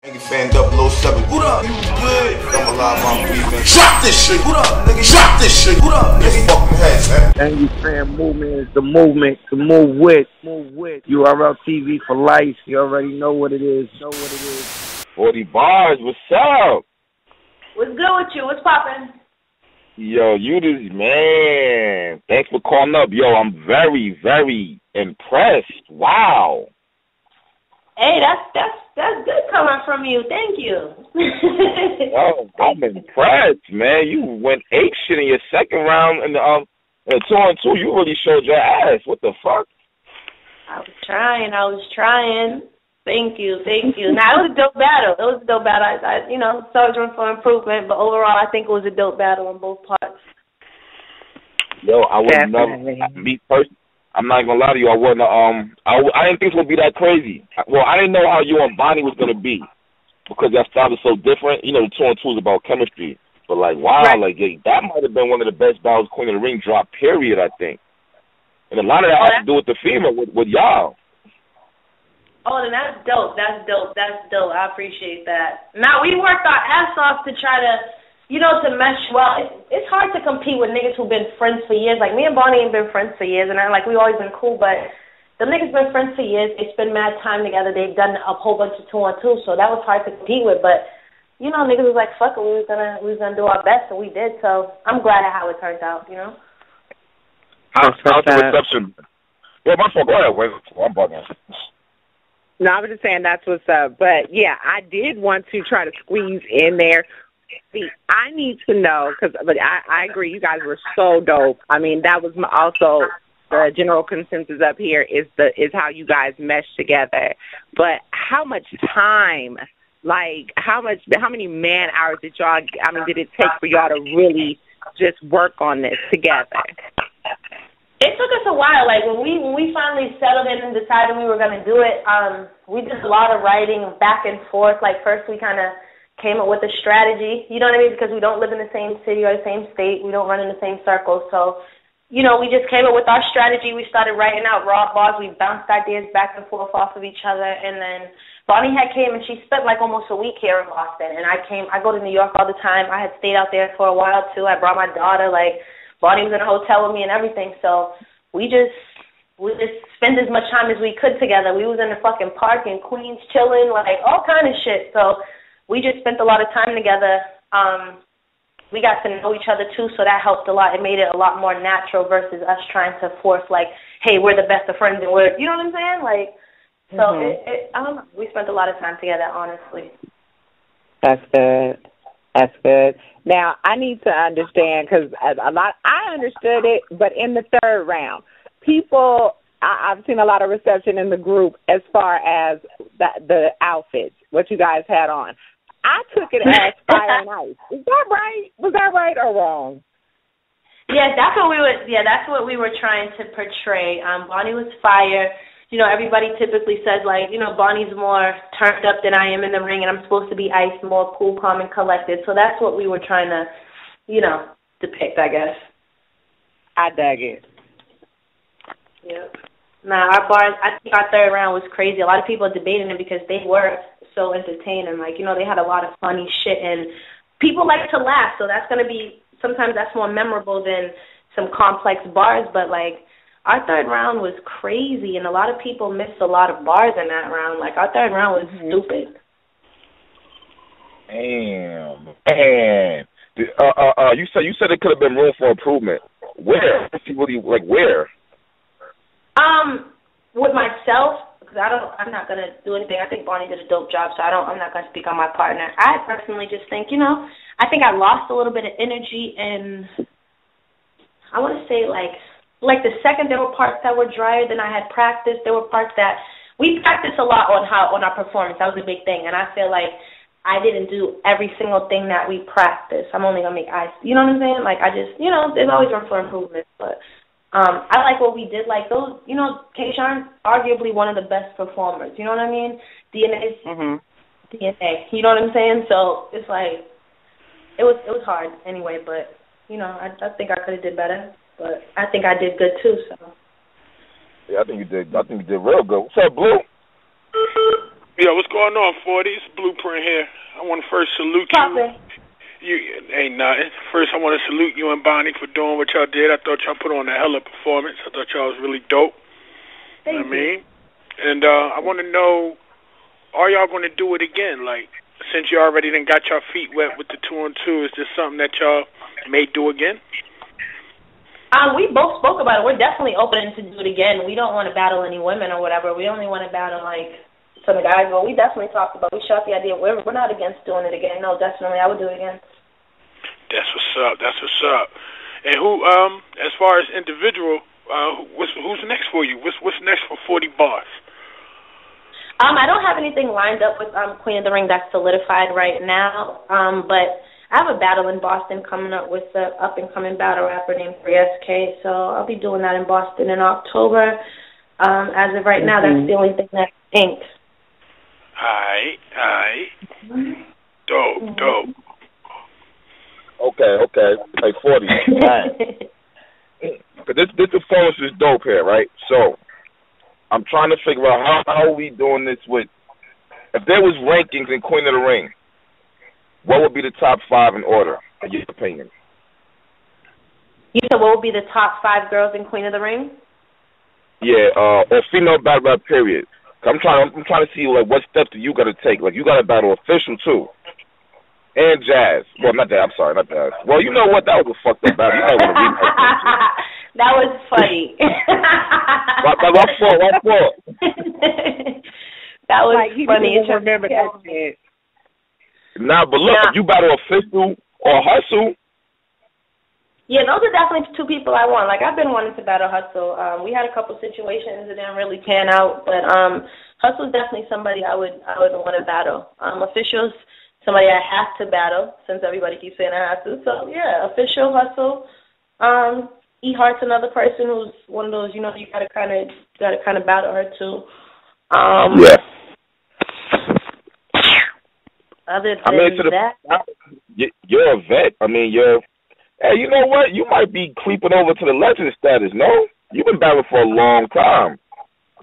Nigga fan 007. What up? You good? I'm alive, I'm breathing. Drop this shit. What up, nigga? Drop this shit. What up, nigga? Fucking head, man. Angry Fan Movement is the movement to move with. URL TV for life. You already know what it is. 40 bars, what's up? What's good with you? What's poppin'? Yo, you this man. Thanks for calling up. Yo, I'm very, very impressed. Wow. Hey, that's good coming from you. Thank you. Yo, I'm impressed, man. You went ape shit in your second round in the 2-on-2. You really showed your ass. What the fuck? I was trying. Thank you. Now, it was a dope battle. I started room for improvement, but overall, I think it was a dope battle on both parts. Yo, I would never, me personally, I'm not gonna lie to you, I wouldn't, I didn't think it would be that crazy. Well, I didn't know how you and Bonnie was gonna be, because that style is so different. You know, the 2-on-2 is about chemistry. But like, wow, right. Like that might have been one of the best battles Queen of the Ring dropped, period, I think. And a lot of that has to do with the female, with y'all. Oh, then that's dope. I appreciate that. Now, we worked our ass off to try to, to mesh well. It's hard to compete with niggas who've been friends for years. Like, me and Bonnie ain't been friends for years, and we've always been cool, but the niggas been friends for years. They spend mad time together. They've done a whole bunch of 2-on-2, so that was hard to compete with. But, niggas was like, fuck it, we was gonna do our best, and we did. So I'm glad at how it turned out, How's the reception? Yeah, my fault. Go ahead. Wait, I'm bugging. No, I was just saying that's what's up. But, yeah, I did want to try to squeeze in there. See, I need to know, but I agree, you guys were so dope. I mean, that was also the general consensus up here is how you guys mesh together. But how much time, like how many man hours did it take for y'all to really just work on this together? It took us a while. Like, when we finally settled in and decided we were going to do it, we did a lot of writing back and forth. Like, first we kind of came up with a strategy, you know what I mean, because we don't live in the same city or the same state. We don't run in the same circles. So, we just came up with our strategy. We started writing out raw bars. We bounced ideas back and forth off of each other. And then Bonnie came, and she spent, like, almost a week here in Boston. And I go to New York all the time. I had stayed out there for a while, too. I brought my daughter, like, Bonnie was in a hotel with me and everything, so we just spend as much time as we could together. We was in the fucking park in Queens chilling, like all kind of shit. So we just spent a lot of time together. We got to know each other too, so that helped a lot. It made it a lot more natural versus us trying to force like, hey, we're the best of friends and we're, you know what I'm saying? Like, so I don't know. We spent a lot of time together, honestly. That's good. Now, I need to understand, because I understood it, but in the third round, I've seen a lot of reception in the group as far as the outfits, what you guys had on. I took it as fire and ice. Is that right? Was that right or wrong? Yeah, that's what we were trying to portray. Bonnie was fire. Everybody typically says, like, Bonnie's more turned up than I am in the ring, and I'm supposed to be ice, more cool, calm, and collected. So that's what we were trying to, depict, I guess. I dug it. Yep. Now, I think our third round was crazy. A lot of people are debating it because they were so entertaining. Like, they had a lot of funny shit, and people like to laugh. So that's going to be, sometimes that's more memorable than some complex bars, but, like, our third round was crazy, and a lot of people missed a lot of bars in that round. Like, our third round was stupid. Damn. Man. You said it could have been room for improvement. Where? Where? With myself, because I'm not gonna do anything. I think Bonnie did a dope job, so I'm not gonna speak on my partner. I personally just think, I think I lost a little bit of energy, and I want to say like the second, there were parts that were drier than I had practiced. There were parts that we practiced a lot on our performance. That was a big thing, and I feel like I didn't do every single thing that we practiced. I'm only gonna make ice. You know what I'm saying? Like, I just, there's always room for improvement. But I like what we did. Like those, Kayshawn, arguably one of the best performers. You know what I mean? DNA's DNA. You know what I'm saying? So it's like it was hard anyway. But I think I could have did better. But I think I did good too. So. Yeah, I think you did real good. What's up, Blue? Yo, what's going on, 40? It's Blueprint here. I want to first salute you. You ain't nothing. First, I want to salute you and Bonnie for doing what y'all did. I thought y'all put on a hell of a performance. I thought y'all was really dope. Thank you. I mean, and I want to know, are y'all going to do it again? Like, since you already done got your feet wet with the 2-on-2, is this something that y'all may do again? We both spoke about it. We're definitely open to do it again. We don't want to battle any women or whatever. We only want to battle, like, some guys. But we definitely talked about it. We shot the idea. We're not against doing it again. No, definitely. I would do it again. That's what's up. That's what's up. And who, as far as individual, who's next for you? What's next for 40 Bars? I don't have anything lined up with Queen of the Ring that's solidified right now. But I have a battle in Boston coming up with an up-and-coming battle rapper named 3SK. So I'll be doing that in Boston in October. As of right now, that's the only thing that's inked. Alright. Dope. Okay. Like 40. But this performance is dope here, right? So I'm trying to figure out how are we doing this with. If there was rankings in Queen of the Ring, what would be the top 5 in order, in your opinion? You said what would be the top 5 girls in Queen of the Ring? Yeah, or female battle rap period. I'm trying to see like what steps do you got to take. Like you got to battle Official too. And Jazz. Well, not that. I'm sorry, not Jazz. Well, you know what? That was a fucked up battle. You might want to rematch that. That was funny. My fault. That was like, funny. He remember that shit. Nah, but look, if you battle Official or Hustle. Yeah, those are definitely 2 people I want. Like, I've been wanting to battle Hustle. We had a couple situations that didn't really pan out, but Hustle's definitely somebody I would want to battle. Official's somebody I have to battle since everybody keeps saying I have to. So yeah, Official, Hustle. E Heart's another person who's one of those, you gotta kind of battle her too. Yeah. Other than that, you're a vet. I mean, hey, you know what? You might be creeping over to the legend status. No, you've been battling for a long time.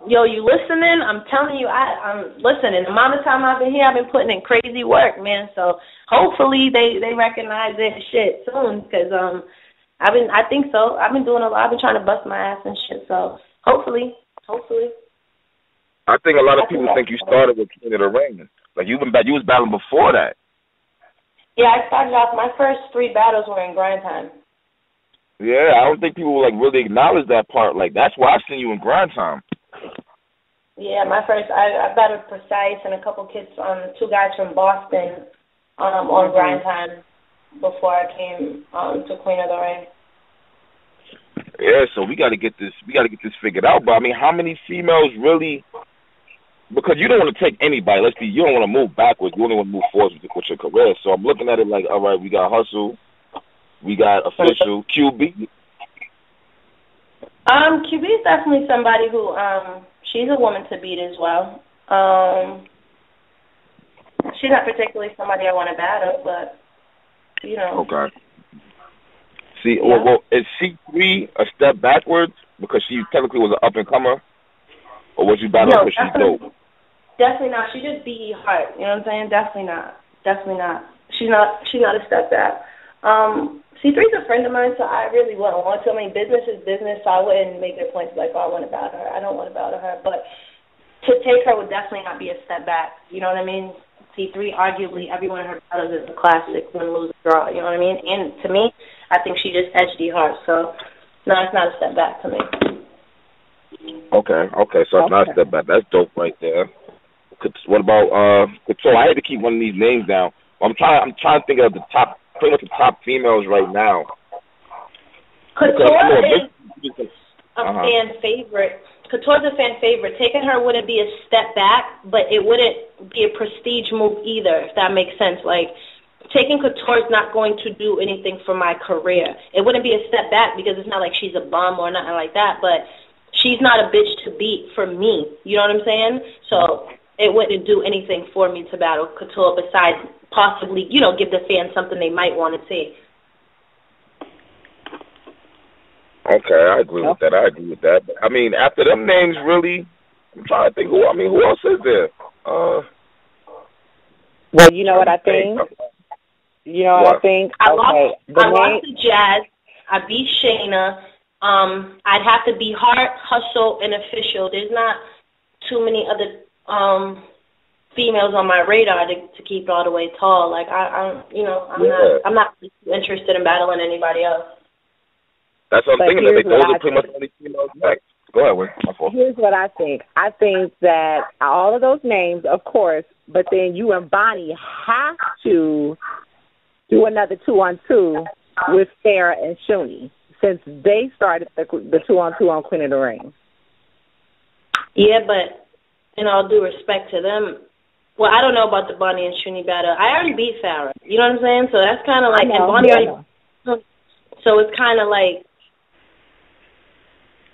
Yo, you listening? I'm telling you, I'm listening. The amount of time I've been here, I've been putting in crazy work, man. So hopefully they recognize this shit soon, because I think so. I've been doing a lot. I've been trying to bust my ass and shit. So hopefully. I think a lot of people think you started with King of the Ring. Like you was battling before that. Yeah, I started off. My first 3 battles were in Grind Time. Yeah, I don't think people like really acknowledge that part. Like that's why I seen you in Grind Time. Yeah, my first, I battled Precise and a couple kids, 2 guys from Boston on Grind Time before I came to Queen of the Ring. Yeah, so we got to get this figured out. But I mean, how many females really? Because you don't want to take anybody. You don't want to move backwards. You only want to move forward with your career. So I'm looking at it like, all right, we got Hustle, we got Official, QB. QB is definitely somebody who, she's a woman to beat as well. She's not particularly somebody I want to battle, but, Okay. See, yeah. Well, is C3 a step backwards because she technically was an up-and-comer? Or was you battling because she's dope? Definitely not. She just beat Hart. You know what I'm saying? Definitely not. She's not a step back. C3's a friend of mine, so I really wouldn't want to. I mean, business is business, so I wouldn't make it a point to like, oh, I want to battle her. I don't want to battle her. But to take her would definitely not be a step back. You know what I mean? C3, arguably, every one of her battles is a classic, win, lose, draw. You know what I mean? And to me, I think she just edged D Hart. So, no, it's not a step back to me. Okay, so it's not a step back. That's dope right there. What about Couture? I had to keep one of these names down. I'm trying to think of pretty much the top females right now. Couture is a fan favorite. Couture's a fan favorite. Taking her wouldn't be a step back, but it wouldn't be a prestige move either, if that makes sense. Like, taking Couture's not going to do anything for my career. It wouldn't be a step back because it's not like she's a bum or nothing like that, but she's not a bitch to beat for me. You know what I'm saying? So it wouldn't do anything for me to battle Couture besides possibly, give the fans something they might want to see. Okay, I agree with that. But, I mean, after them names, really, I'm trying to think who else is there? Well, you know what I think? You know what I think? I lost to Jazz. I beat Shayna. I'd have to be Heart, Hustle, and Official. There's not too many other females on my radar to keep it all the way tall. Like I'm not interested in battling anybody else. That's what I'm thinking. That those are pretty much only females back. Go ahead, Wayne. My fault. Here's what I think. I think that all of those names, of course, but then you and Bonnie have to do another 2-on-2 with Sarah and Shuni, since they started the 2-on-2 on Queen of the Ring. Yeah, but in all due respect to them, well, I don't know about the Bonnie and Shuni battle. I already beat Farrah. You know what I'm saying? So that's kind of like, and Bonnie already. So it's kind of like,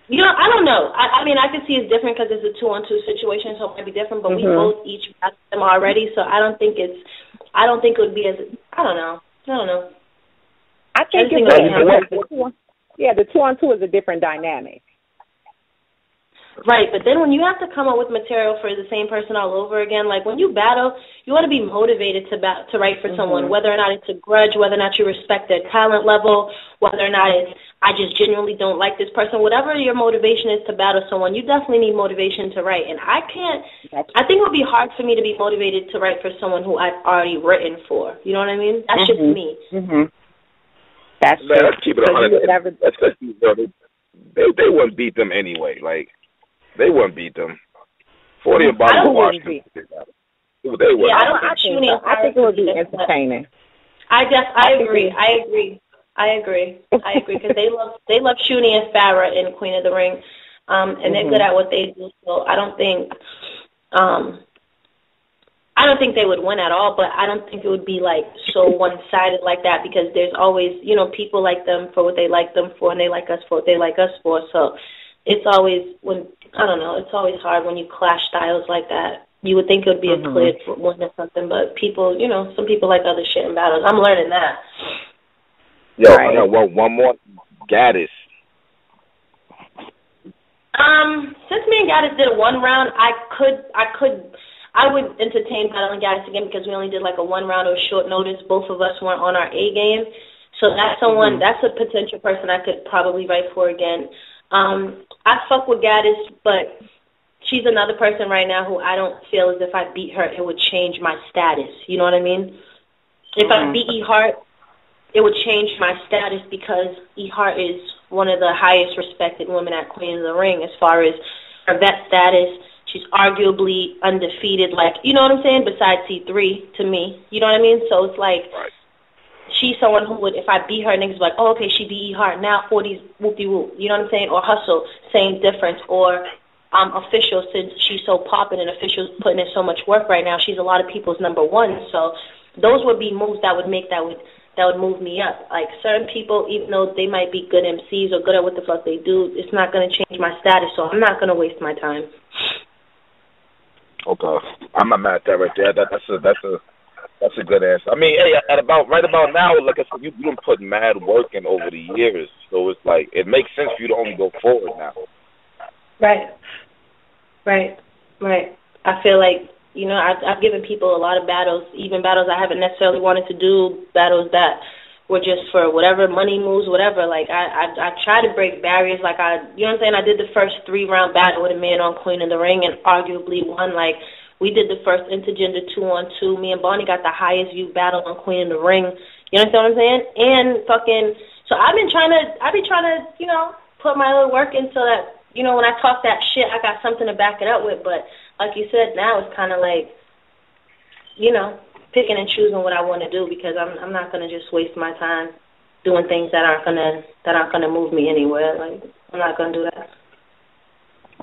you know, I don't know. I mean, I can see it's different because it's a 2-on-2 situation, so it might be different. But we both each battled them already, so I don't think it would be as. I don't know. I think the 2-on-2 is a different dynamic. Right, but then when you have to come up with material for the same person all over again, like when you battle, you want to be motivated to write for someone, whether or not it's a grudge, whether or not you respect their talent level, whether or not it's I just genuinely don't like this person. Whatever your motivation is to battle someone, you definitely need motivation to write. And I think it would be hard for me to be motivated to write for someone who I've already written for. You know what I mean? That's just me. That's let's keep it 100. They wouldn't beat them anyway. Like, they wouldn't beat them. 40 and Bonnie would watch them. They would. Yeah, I think it would be entertaining. I agree because they love Shuni and Farrah in Queen of the Ring, and they're good at what they do. So I don't think they would win at all, but I don't think it would be like so one-sided like that because there's always, you know, people like them for what they like them for, and they like us for what they like us for. So it's always it's always hard when you clash styles like that. You would think it would be a clear win or something, but people, you know, some people like other shit in battles. I'm learning that. Yo, right. I got one more. Gaddis. Since me and Gaddis did a 1 round, I would entertain battling Gaddis again because we only did like a 1 round or short notice. Both of us weren't on our A game. So that's someone, that's a potential person I could probably write for again. I fuck with Gaddis, but she's another person right now who I don't feel as if I beat her, it would change my status. You know what I mean? If I beat E Hart, it would change my status because E Hart is one of the highest respected women at Queen of the Ring as far as her vet status. She's arguably undefeated, like, you know what I'm saying, besides C3 to me. You know what I mean? So it's like, she's someone who would, if I beat her, niggas be like, oh, okay, she beat E Hart. Now 40's whoop-de-whoop. You know what I'm saying? Or Hustle, same difference. Or Official, since she's so popping and Official's putting in so much work right now, she's a lot of people's number one. So those would be moves that would make that would move me up. Like certain people, even though they might be good MCs or good at what the fuck they do, it's not going to change my status. So I'm not going to waste my time. Okay, I'm not mad at that right there. That's a good answer. I mean, hey, right about now, like I said, you've been putting mad work in over the years, so it's like it makes sense for you to only go forward now. Right. I feel like, you know, I've given people a lot of battles, even battles I haven't necessarily wanted to do, battles that were just for whatever, money moves, whatever. Like, I try to break barriers. Like, you know what I'm saying? I did the first 3-round battle with a man on Queen of the Ring and arguably won. Like, we did the first intergender 2-on-2. Me and Bonnie got the highest view battle on Queen of the Ring. You understand what I'm saying? And so I've been trying to, you know, put my little work in so that, you know, when I talk that shit, I got something to back it up with. But like you said, now it's kind of like, you know, picking and choosing what I want to do because I'm not gonna just waste my time doing things that aren't gonna move me anywhere. Like, I'm not gonna do that.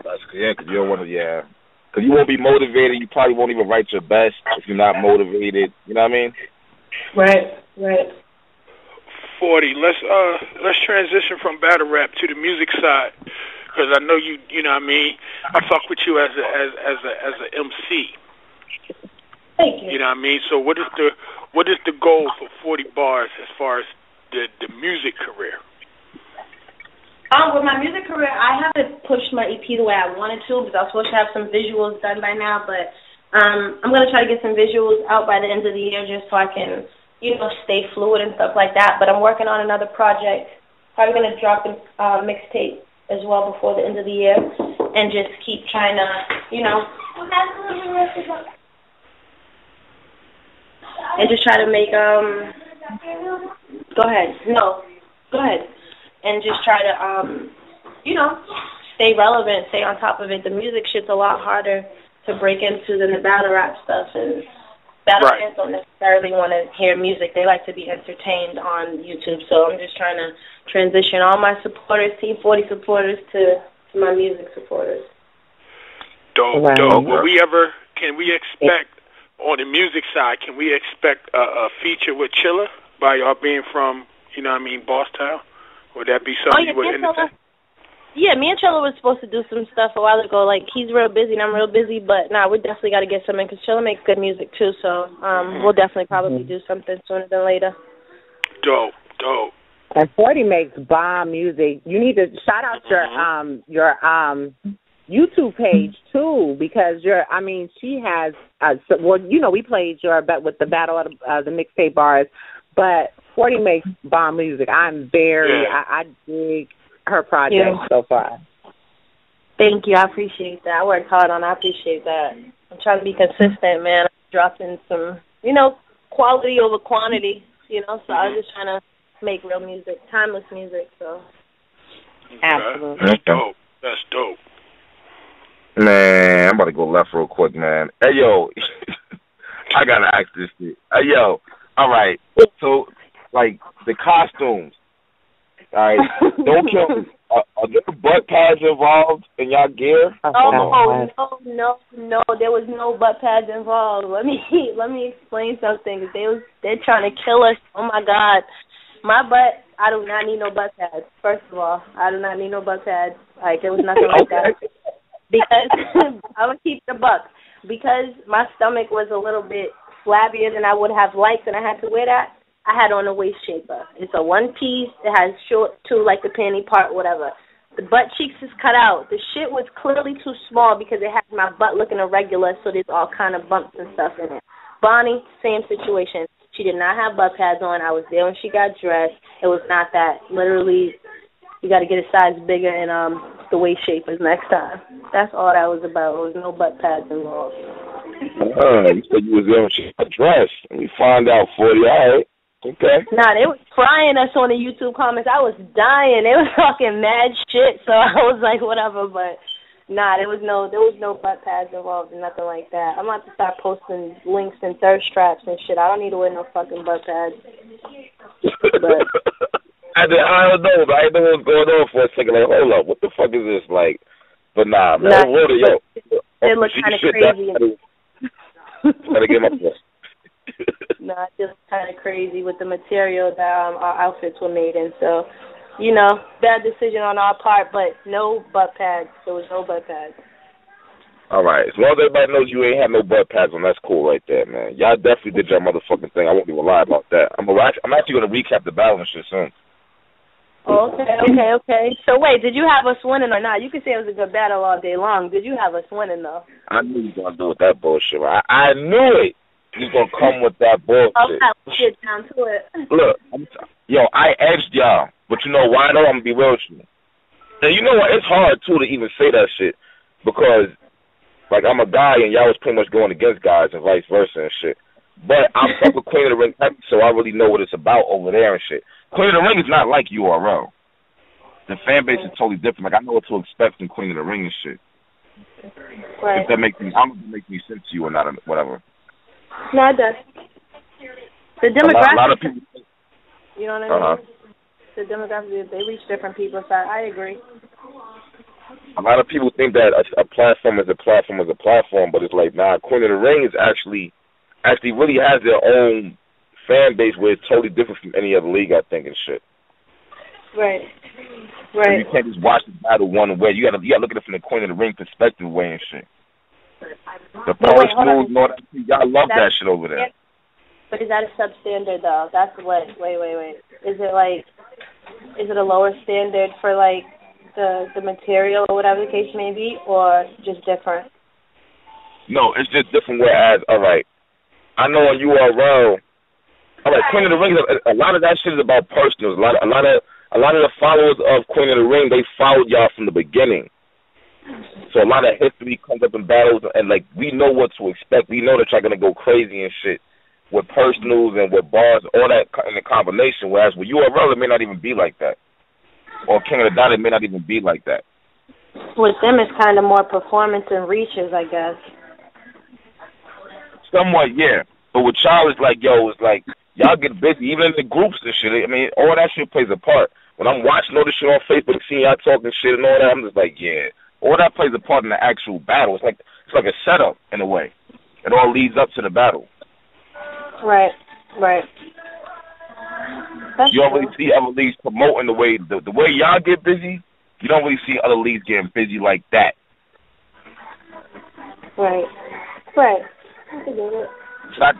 That's good, because you don't want to, because you won't be motivated. You probably won't even write your best if you're not motivated. You know what I mean? Right. 40. Let's transition from battle rap to the music side, because I know you know what I mean. I fuck with you as a MC. Thank you. You know what I mean? So what is the goal for 40 Bars as far as the music career? With my music career, I haven't pushed my EP the way I wanted to because I was supposed to have some visuals done by now, but I'm going to try to get some visuals out by the end of the year just so I can, stay fluid and stuff like that. But I'm working on another project. Probably going to drop a mixtape as well before the end of the year and just keep trying to, and just try to make, go ahead. No, go ahead. And just try to, stay relevant, stay on top of it. The music shit's a lot harder to break into than the battle rap stuff, and battle fans don't necessarily want to hear music. They like to be entertained on YouTube. So I'm just trying to transition all my supporters, Team 40 supporters, to my music supporters. Dope, dope. Can we expect, on the music side, can we expect a feature with Chilla by y'all being from, Boss Town? Would that be something you would entertain? Yeah, me and Chilla was supposed to do some stuff a while ago. Like, he's real busy and I'm real busy, but we definitely got to get some in because Chilla makes good music too. So we'll definitely probably do something sooner than later. Dope, dope. And 40 makes bomb music. You need to shout out your YouTube page too, because she has. We played your bet with the battle of the mixtape bars, but 40 makes bomb music. I dig her project so far. Thank you. I appreciate that. I worked hard on it. I appreciate that. I'm trying to be consistent, man. I'm dropping some, quality over quantity, so I was just trying to make real music, timeless music, so. Absolutely. That's dope. That's dope. Man, I'm about to go left real quick, man. Hey, yo, I got to ask this shit. Hey, yo, all right. So, the costumes. All right, don't kill me. Are there butt pads involved in y'all gear? Oh no! There was no butt pads involved. Let me explain something. They're trying to kill us. Oh my God, my butt. I do not need no butt pads. First of all, I do not need no butt pads. There was nothing like that. Because I'm gonna keep the buck. Because my stomach was a little bit flabbier than I would have liked, and I had to wear that. I had on a waist shaper. It's a one piece. It has short too, like the panty part, whatever. The butt cheeks is cut out. The shit was clearly too small because it had my butt looking irregular, so there's all kind of bumps and stuff in it. Bonnie, same situation. She did not have butt pads on. I was there when she got dressed. It was not that. Literally, you got to get a size bigger and the waist shapers next time. That's all that was about. There was no butt pads involved. You said you was there when she got dressed. And we find out 40, all right. Okay. Nah, they was frying us on the YouTube comments. I was dying. They was talking mad shit, so I was like, whatever. But nah, there was no butt pads involved and nothing like that. I'm about to start posting links and thirst traps and shit. I don't need to wear no fucking butt pads. But I don't know. I didn't know what was going on for a second. Like, hold up, what the fuck is this? But nah, man. They look kind of crazy. Gotta get my point. No, just kind of crazy with the material that our outfits were made in. So, bad decision on our part, but no butt pads. There was no butt pads. All right. As long as everybody knows you ain't have no butt pads on, that's cool right there, man. Y'all definitely did your motherfucking thing. I won't even lie about that. I'm actually going to recap the battle and shit soon. Oh, okay. So, wait, did you have us winning or not? You can say it was a good battle all day long. Did you have us winning, though? I knew you were going to do with that bullshit. I knew it. He's going to come with that bullshit. I'll get down to it. Look, I edged y'all. But you know why, though? I'm going to be real with you. And you know what? It's hard, too, to even say that shit. Because, I'm a guy, and y'all was pretty much going against guys and vice versa and shit. But I'm fuck with Queen of the Ring, so I really know what it's about over there and shit. Queen of the Ring is not like URL. The fan base is totally different. I know what to expect from Queen of the Ring and shit. Right. If that makes me sense to you or not, or whatever. No, it does. The demographics, a lot of people, you know what I mean? The demographics, they reach different people, so I agree. A lot of people think that a platform is a platform, but it's like, nah, Queen of the Ring is actually really has their own fan base where it's totally different from any other league, I think, and shit. Right. So you can't just watch the battle one way. You gotta look at it from the Queen of the Ring perspective way and shit. The power schools and all that, y'all love that shit over there. But is that a substandard though? That's what. Wait. Is it a lower standard for the material or whatever the case may be, or just different? No, it's just different. Whereas, all right, I know on URL. All right, Queen of the Ring. A lot of that shit is about personals. A lot of the followers of Queen of the Ring, they followed y'all from the beginning. So a lot of history comes up in battles, and like we know what to expect. We know that y'all gonna go crazy and shit with personals and with bars, all that in the combination. Whereas with URL, it may not even be like that, or King of the Dot, it may not even be like that. With them, it's kind of more performance and reaches, I guess. Somewhat, yeah. But with y'all, it's like, yo, it's like y'all get busy, even in the groups and shit. I mean, all that shit plays a part. When I'm watching all this shit on Facebook, seeing y'all talking shit and all that, I'm just like, yeah. All that plays a part in the actual battle. It's like a setup in a way. It all leads up to the battle. Right. You don't really see other leagues promoting the way y'all get busy. You don't really see other leagues getting busy like that. Right. I can do it.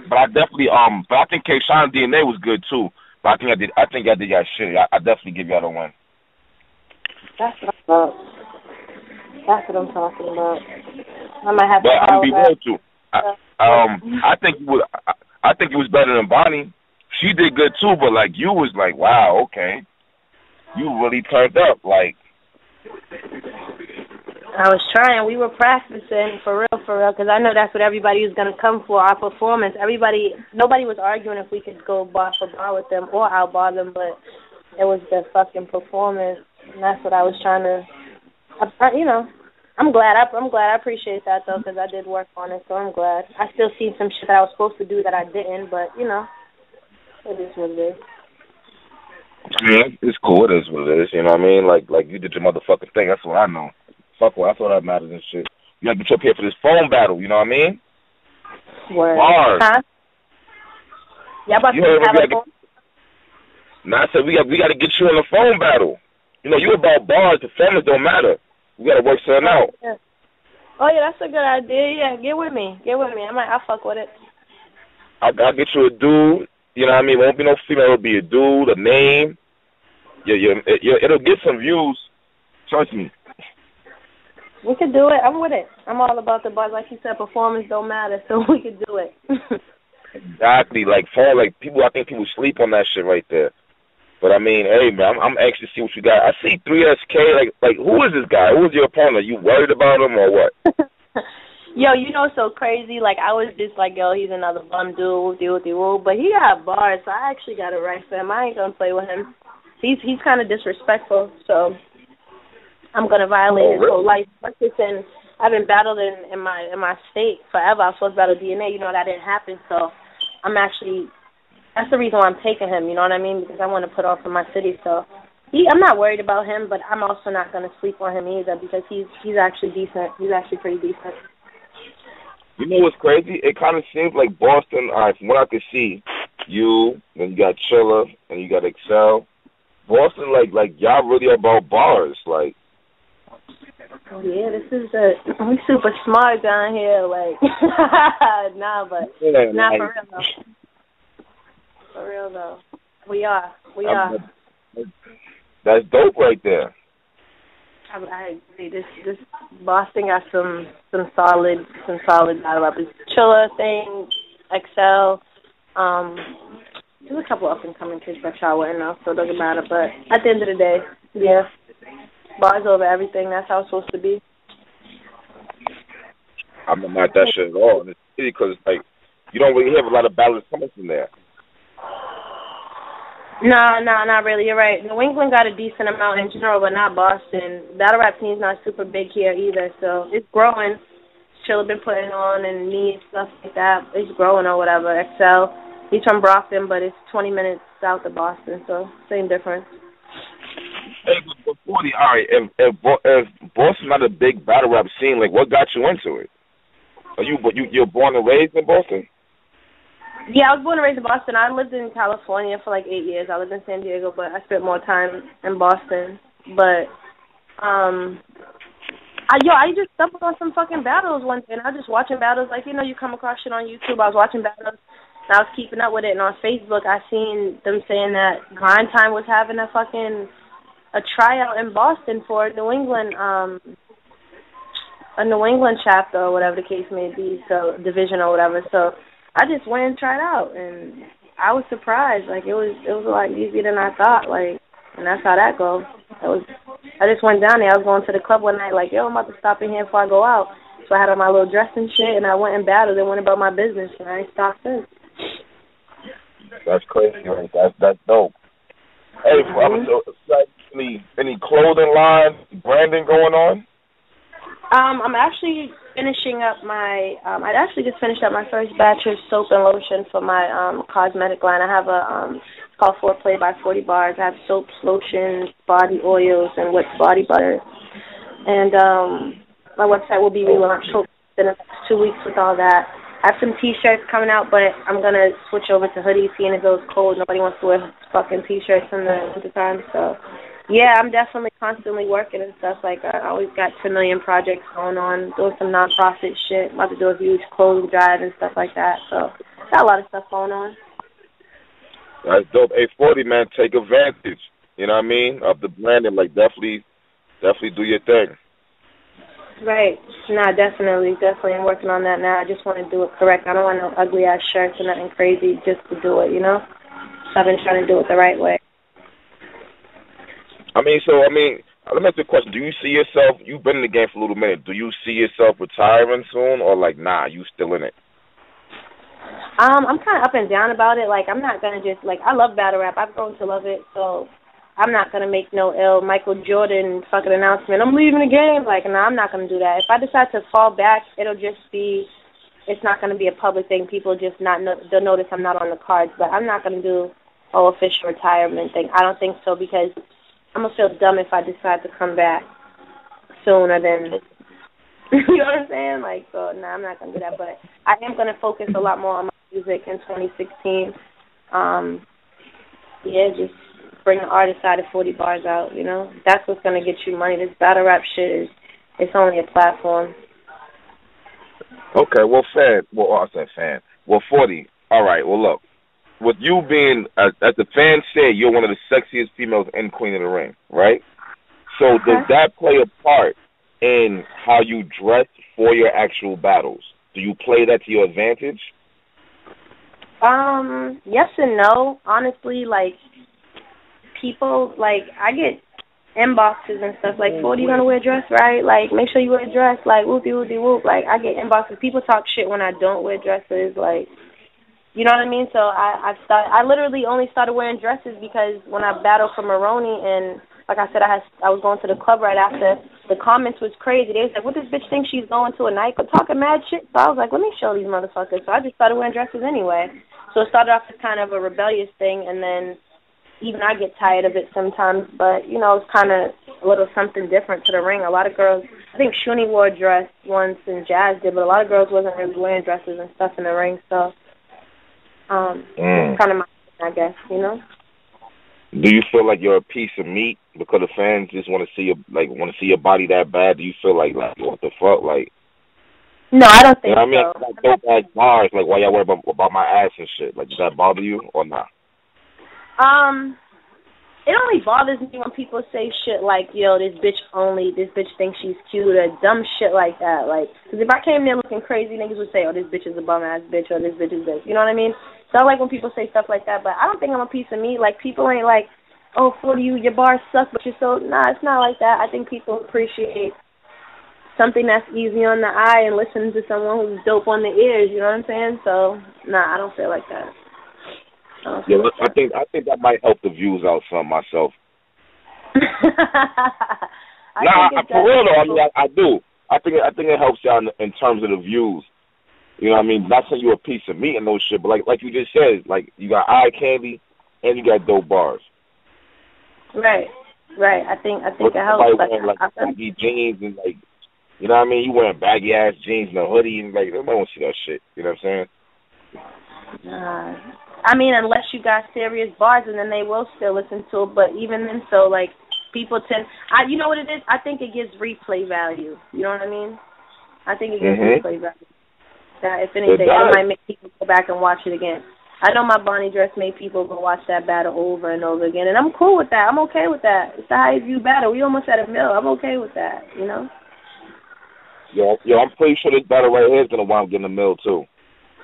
But I definitely but I think K-Shine DNA was good too. But I think I did y'all shit. I definitely give y'all the win. That's what I'm talking about. I might have to. But I'm be real too. I think you was better than Bonnie. She did good too, but like you was like, wow, okay, you really turned up. Like I was trying. We were practicing for real, because I know that's what everybody was gonna come for, our performance. Nobody was arguing if we could go bar for bar with them or outbar them, but it was the fucking performance, and that's what I was trying to. I'm glad. I appreciate that though, because I did work on it, so I'm glad. I still see some shit that I was supposed to do that I didn't, but it is what it is. Yeah, it's cool. It is what it is. You know what I mean? Like you did your motherfucking thing. That's what I know. Fuck what. That's all that matters and shit. You got to get up here for this phone battle. You know what I mean? Word. Bars. Huh? Y'all about to have a phone? I said we got to get you in the phone battle. You know, you about bars. Performance don't matter. We got to work something out. Yeah. Oh yeah, that's a good idea. Yeah, get with me. I'll fuck with it. I'll get you a dude. You know what I mean? It won't be no female. It'll be a dude, a name. It'll get some views. Trust me. We could do it. I'm with it. I'm all about the buzz. Like you said, performance don't matter, so we could do it. Exactly. I think people sleep on that shit right there. But I mean, hey man, I'm anxious to see what you got. I see 3SK. Like who is this guy? Who is your opponent? Are you worried about him or what? Yo, it's so crazy. Like I was just like, yo, he's another bum dude, but he got bars, so I actually got it right for him. I ain't gonna play with him. He's kind of disrespectful, so I'm gonna violate his whole life. I've been battled in my state forever. I was supposed to battle DNA. That didn't happen, so that's the reason why I'm taking him. You know what I mean? Because I want to put off in my city. So I'm not worried about him, but I'm also not gonna sleep on him either because he's actually decent. He's actually pretty decent. You know what's crazy? It kind of seems like Boston. All right, from what I could see, then you got Chilla, and you got Excel. Boston, like y'all really about bars, like. Yeah, we super smart down here, like. Nah, but not for real though. For real though, we are. That's dope right there. I agree. This Boston got some solid battle rappers. Chilla thing, Excel. There's a couple up and coming kids that y'all wouldn't know, so it doesn't matter. But at the end of the day, yeah, bars over everything. That's how it's supposed to be. I'm not that shit at all in the city because like you don't really have a lot of battles coming from there. No, not really. You're right. New England got a decent amount in general, but not Boston. Battle rap scene's not super big here either, so it's growing. Chilla been putting on and me and stuff like that. It's growing or whatever. Excel, he's from Brockton, but it's 20 minutes south of Boston, so same difference. Hey, but 40, all right, if Boston's not a big battle rap scene, like what got you into it? You're born and raised in Boston? Yeah, I was born and raised in Boston. I lived in California for like 8 years. I lived in San Diego, but I spent more time in Boston. But I just stumbled on some fucking battles one day, and I was just watching battles. Like, you come across shit on YouTube. I was watching battles, and I was keeping up with it. And on Facebook, I seen them saying that Grind Time was having a tryout in Boston for New England. a New England chapter or whatever the case may be, so division or whatever. So I just went and tried out, and I was surprised. Like it was a lot easier than I thought. Like, and that's how that goes. I just went down there. I was going to the club one night, like, yo, I'm about to stop in here before I go out. So I had on my little dress and shit, and I went and battled and went about my business, and I ain't stopped since. That's crazy, right? That's dope. Hey, any clothing line branding going on? I'm actually finishing up my. I actually just finished up my first batch of soap and lotion for my cosmetic line. I have a it's called Foreplay by 40 Bars. I have soaps, lotions, body oils, and wet body butter. And my website will be relaunched in the next 2 weeks with all that. I have some T-shirts coming out, but I'm going to switch over to hoodies, seeing it goes cold. Nobody wants to wear fucking T-shirts in the wintertime, so... Yeah, I'm definitely constantly working and stuff. Like, I always got 2 million projects going on, doing some non-profit shit. About to do a huge clothing drive and stuff like that. So, got a lot of stuff going on. That's dope. Hey, 40, man, take advantage, you know what I mean, of the branding. Like, definitely do your thing. Right. Nah, definitely. I'm working on that now. I just want to do it correct. I don't want no ugly-ass shirts or nothing crazy just to do it, you know? So I've been trying to do it the right way. let me ask you a question. Do you see yourself, you've been in the game for a little minute, do you see yourself retiring soon, or like, nah, you still in it? I'm kind of up and down about it. Like, I'm not going to just, like, I love battle rap. I've grown to love it, so I'm not going to make no ill Michael Jordan fucking announcement. I'm leaving the game. Like, no, I'm not going to do that. If I decide to fall back, it'll just be, it's not going to be a public thing. People just they'll notice I'm not on the cards, but I'm not going to do official retirement thing. I don't think so, because I'm going to feel dumb if I decide to come back sooner than, you know what I'm saying? Like, so, no, I'm not going to do that. But I am going to focus a lot more on my music in 2016. Yeah, just bring the artist side of 40 Bars out, you know? That's what's going to get you money. This battle rap shit it's only a platform. Okay, well, I said fan. Well, 40, all right, well, look. With you being, as the fans say, you're one of the sexiest females in Queen of the Ring, right? So does that play a part in how you dress for your actual battles? Do you play that to your advantage? Yes and no. Honestly, like, people, like, I get inboxes and stuff, like, 40, you gonna wear a dress, right? Like, make sure you wear a dress, like, whoop-de-whoop-de-whoop. Like, I get inboxes. People talk shit when I don't wear dresses, like, you know what I mean? So I literally only started wearing dresses because when I battled for Maroney, and like I said, I was going to the club right after. The comments was crazy. They was like, what this bitch think she's going to a night club talking mad shit? So I was like, let me show these motherfuckers. So I just started wearing dresses anyway. So it started off as kind of a rebellious thing, and then even I get tired of it sometimes. But, you know, it's kind of a little something different to the ring. A lot of girls, I think Shuni wore a dress once and Jazz did, but a lot of girls wasn't really wearing dresses and stuff in the ring. So it's kind of my thing, I guess, you know. Do you feel like you're a piece of meat because the fans just want to see your body that bad? Do you feel like what the fuck, like? No, I don't think you know what so. I mean, like, bad bars, like why y'all worry about my ass and shit. Like, does that bother you or not? It only bothers me when people say shit like, yo, this bitch thinks she's cute, or dumb shit like that. Like, because if I came there looking crazy, niggas would say, oh, this bitch is a bum-ass bitch, or this bitch is this. You know what I mean? So I like when people say stuff like that, but I don't think I'm a piece of meat. Like, people ain't like, oh, 40, your bars suck, but you're so... Nah, it's not like that. I think people appreciate something that's easy on the eye and listen to someone who's dope on the ears, you know what I'm saying? So, nah, I don't feel like that. Yeah, I think that might help the views out some myself. For real though. I mean, I do. I think it helps y'all in terms of the views. You know what I mean? Not saying you're a piece of meat and no shit, but like you just said, like you got eye candy and you got dope bars. Right. I think it helps. Wearing, like baggy jeans and like, you know what I mean? You wearing baggy ass jeans and a hoodie and like nobody wants to see that shit. You know what I'm saying? I mean, unless you got serious bars, and then they will still listen to it. But even then, so, like, people tend... you know what it is? I think it gives replay value. You know what I mean? I think it gives replay value. That, if anything, it might make people go back and watch it again. I know my Bonnie dress made people go watch that battle over and over again, and I'm cool with that. I'm okay with that. It's the highest view battle. We almost had a mill. I'm okay with that, you know? Yo, I'm pretty sure this battle right here is gonna wind up getting a mill too.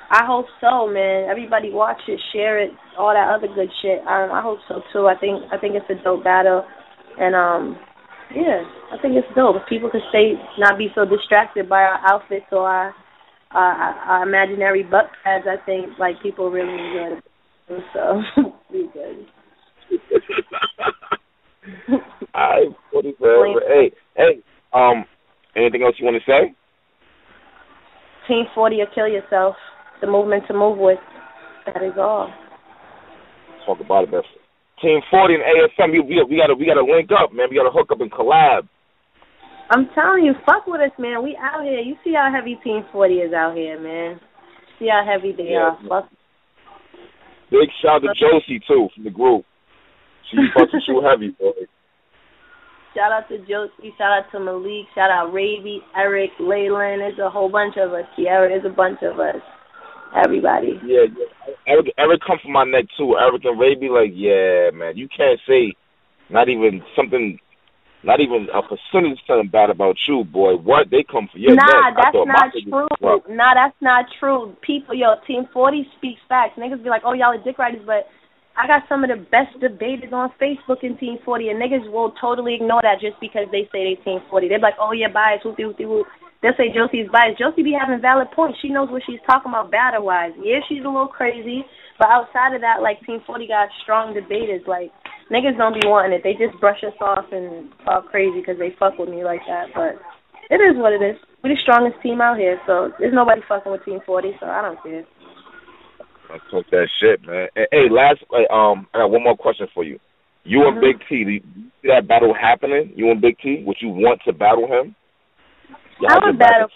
I hope so, man. Everybody watch it, share it, all that other good shit. I hope so too. I think it's a dope battle, and yeah, I think it's dope. If people could not be so distracted by our outfits or our imaginary butt pads, I think like people really enjoy it. So be good. Alright, hey, anything else you want to say? Team 40 or kill yourself. The movement to move with. That is all. Talk about it, man. Team 40 and ASM, we gotta link up, man. We gotta hook up and collab. I'm telling you, fuck with us, man. We out here. You see how heavy Team 40 is out here, man. See how heavy they are. Fuck. Big shout out to Josie too from the group. She's fucking too heavy, boy. Shout out to Josie, shout out to Malik, shout out Ravi, Eric, Leyland. There's a whole bunch of us. Kiara, there's a bunch of us. Everybody. Yeah. Eric come from my neck too. Eric and Ravi, like, yeah, man. You can't say not even a percentage something bad about you, boy. What? They come for your neck. That's not true. Nah, that's not true. People, Team 40 speaks facts. Niggas be like, oh, y'all are dick riders, but I got some of the best debaters on Facebook in Team 40, and niggas will totally ignore that just because they say they Team 40. They're like, oh, yeah, biased, whoopty, whoopty, whoop. They'll say Josie's biased. Josie be having valid points. She knows what she's talking about battle-wise. Yeah, she's a little crazy, but outside of that, like, Team 40 got strong debaters. Like, niggas don't be wanting it. They just brush us off and talk crazy because they fuck with me like that, but it is what it is. We're the strongest team out here, so there's nobody fucking with Team 40, so I don't care. I talk that shit, man. Hey, I got one more question for you. You and Big T, do you see that battle happening? You and Big T, would you want to battle him? I would battle,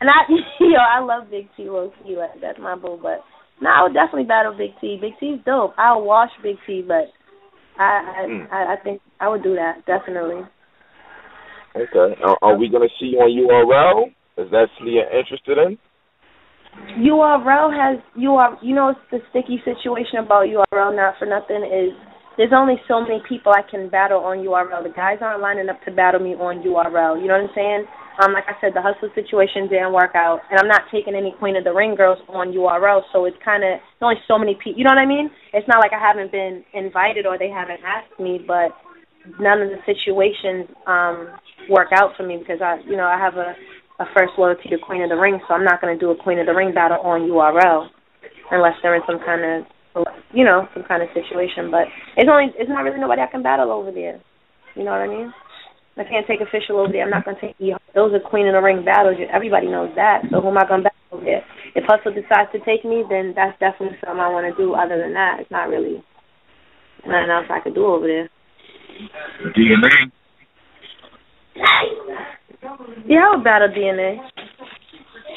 and I love Big T, low key, like that's my boo. But no, I would definitely battle Big T. Big T's dope. I'll wash Big T, but I think I would do that definitely. Okay, are we gonna see you on URL? Is that something you're interested in? URL it's the sticky situation about URL, not for nothing, is there's only so many people I can battle on URL. The guys aren't lining up to battle me on URL. You know what I'm saying? Like I said, the hustle situation didn't work out, and I'm not taking any Queen of the Ring girls on URL, so it's there's only so many people. You know what I mean? It's not like I haven't been invited or they haven't asked me, but none of the situations work out for me because I have a first loyalty to Queen of the Ring, so I'm not going to do a Queen of the Ring battle on URL unless they're in some kind of situation. But it's not really nobody I can battle over there. You know what I mean? I can't take official over there. I'm not going to take those are Queen of the Ring battles. Everybody knows that. So who am I going to battle over there? If Hustle decides to take me, then that's definitely something I want to do. Other than that, it's not really nothing else I could do over there. DNA. Yeah, I would battle DNA.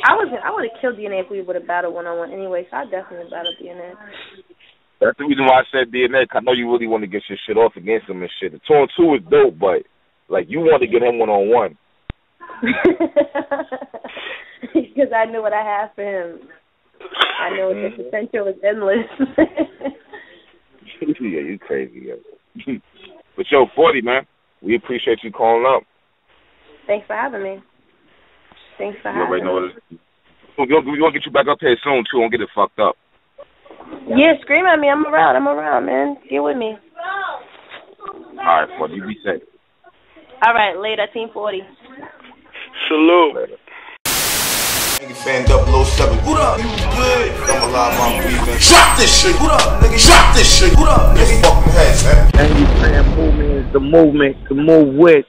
I would have killed DNA if we would have battled one-on-one anyway, so I definitely battle DNA. That's the reason why I said DNA, 'cause I know you really want to get your shit off against him and shit. The 2-on-2 is dope, but, like, you want to get him one-on-one. Because I knew what I had for him. I know the potential is endless. Yeah, you crazy, yo. But, 40, man, we appreciate you calling up. Thanks for having me. Thanks for having me. We're going to get you back up here soon, too. Don't get it fucked up. Yeah, scream at me. I'm around, man. Get with me. All right, buddy. You be safe. All right, later, Team 40. Salute. Later. Nigga fan 007. What up? You good? I'm alive, I'm breathing. Drop this shit. What up, nigga? Drop this shit. What up, nigga? Fucking head, man. And you fan movement is the movement to move with.